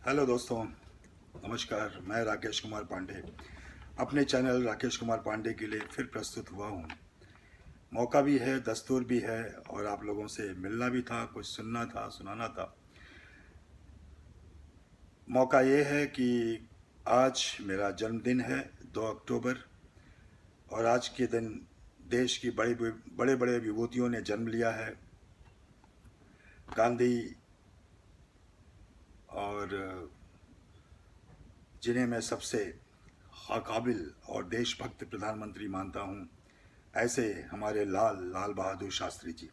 Hello दोस्तों, नमस्कार। मैं राकेश कुमार पांडे अपने चैनल राकेश कुमार पांडे के लिए फिर प्रस्तुत हुआ हूँ। मौका भी है, दस्तूर भी है और आप लोगों से मिलना भी था, कुछ सुनना था, सुनाना था। मौका ये है कि आज मेरा जन्मदिन है 2 अक्टूबर और आज के दिन देश की बड़े बड़े विभूतियों ने जन्म लिया है। गांधी और जिन्हें मैं सबसे काबिल और देशभक्त प्रधानमंत्री मानता हूँ, ऐसे हमारे लाल बहादुर शास्त्री जी।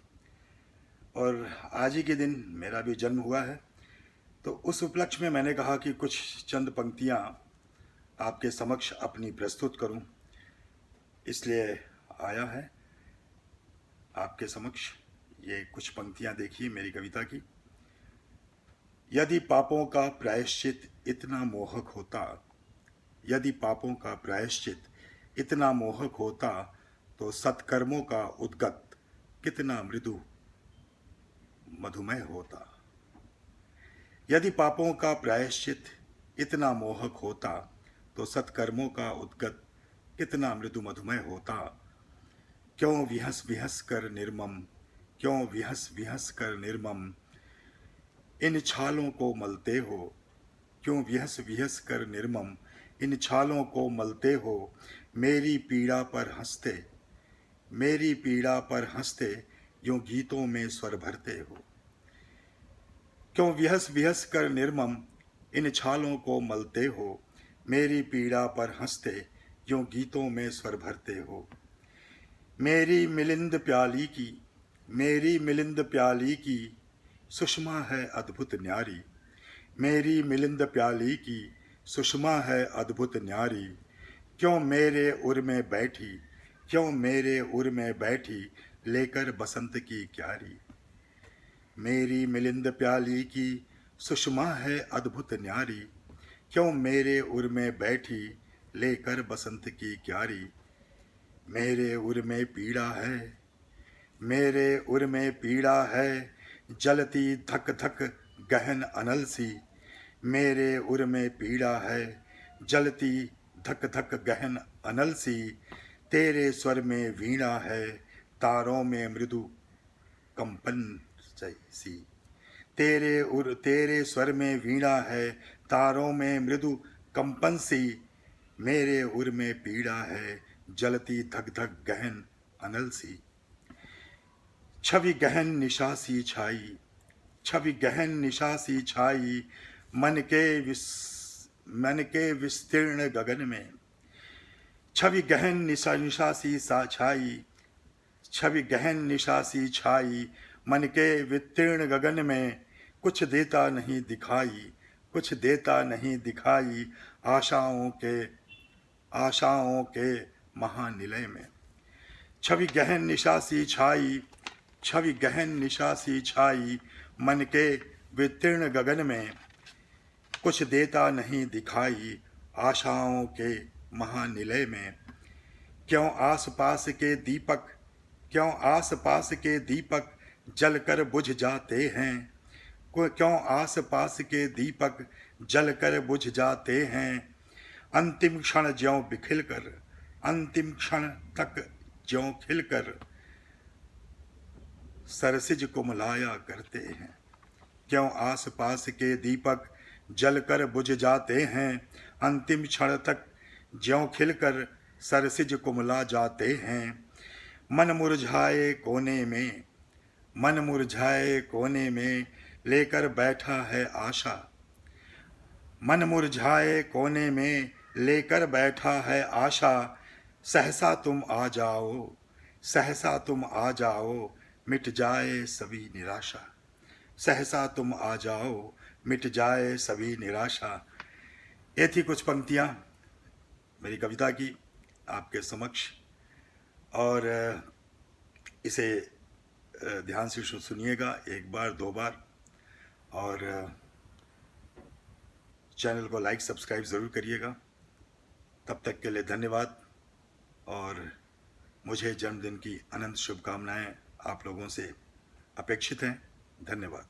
और आज ही के दिन मेरा भी जन्म हुआ है, तो उस उपलक्ष्य में मैंने कहा कि कुछ चंद पंक्तियाँ आपके समक्ष अपनी प्रस्तुत करूं, इसलिए आया है आपके समक्ष। ये कुछ पंक्तियाँ देखिए मेरी कविता की। यदि पापों का प्रायश्चित इतना मोहक होता, यदि पापों का प्रायश्चित इतना मोहक होता, तो सत्कर्मों का उद्गत कितना मृदु मधुमेह होता। यदि पापों का प्रायश्चित इतना मोहक होता, तो सत्कर्मों का उद्गत कितना मृदु मधुमेह होता। क्यों विहस विहस कर निर्मम, क्यों विहस विहस कर निर्मम इन छालों को मलते हो, क्यों विहस विहस कर निर्मम इन छालों को मलते हो। मेरी पीड़ा पर हंसते, मेरी पीड़ा पर हंसते यूं गीतों में स्वर भरते हो। क्यों विहस विहस कर निर्मम इन छालों को मलते हो। मेरी पीड़ा पर हंसते यूं गीतों में स्वर भरते हो। मेरी मिलिंद प्याली की, मेरी मिलिंद प्याली की सुषमा है अद्भुत न्यारी। मेरी मिलिंद प्याली की सुषमा है अद्भुत न्यारी। क्यों मेरे उर में बैठी, क्यों मेरे उर में बैठी लेकर बसंत की क्यारी। मेरी मिलिंद प्याली की सुषमा है अद्भुत न्यारी। क्यों मेरे उर में बैठी लेकर बसंत की क्यारी। मेरे उर में पीड़ा है, मेरे उर में पीड़ा है जलती धक धक गहन अनल सी। मेरे उर में पीड़ा है जलती धक धक गहन अनल सी। तेरे स्वर में वीणा है तारों में मृदु कंपन सी। तेरे स्वर में वीणा है तारों में मृदु कंपन सी। मेरे उर में पीड़ा है जलती धक धक गहन अनल सी। छवि गहन निशा सी छाई, छवि गहन निशा सी छाई मन के विस्तीर्ण गगन में। छवि गहन निशा सी छाई, छवि गहन निशा सी छाई मन के विस्तीर्ण गगन में। कुछ देता नहीं दिखाई, कुछ देता नहीं दिखाई आशाओं के महानिलय में। छवि गहन निशा सी छाई, छवि गहन निशा सी छाई मन के विस्तीर्ण गगन में। कुछ देता नहीं दिखाई आशाओं के महानिलय में। क्यों आसपास के दीपक, क्यों आसपास के दीपक जलकर बुझ जाते हैं। क्यों आसपास के दीपक जलकर बुझ जाते हैं। अंतिम क्षण ज्यों बिखिल कर, अंतिम क्षण तक ज्यों खिलकर सरसिज कुमलाया करते हैं। क्यों आसपास के दीपक जलकर बुझ जाते हैं। अंतिम क्षण तक ज्यों खिलकर सरसिज कुमला जाते हैं। मन मुरझाए कोने में, मन मुरझाए कोने में लेकर बैठा है आशा। मन मुरझाए कोने में लेकर बैठा है आशा। सहसा तुम आ जाओ, सहसा तुम आ जाओ मिट जाए सभी निराशा। सहसा तुम आ जाओ मिट जाए सभी निराशा। ये थी कुछ पंक्तियाँ मेरी कविता की आपके समक्ष। और इसे ध्यान से सुनिएगा, एक बार दो बार। और चैनल को लाइक सब्सक्राइब ज़रूर करिएगा। तब तक के लिए धन्यवाद और मुझे जन्मदिन की अनंत शुभकामनाएं आप लोगों से अपेक्षित हैं। धन्यवाद।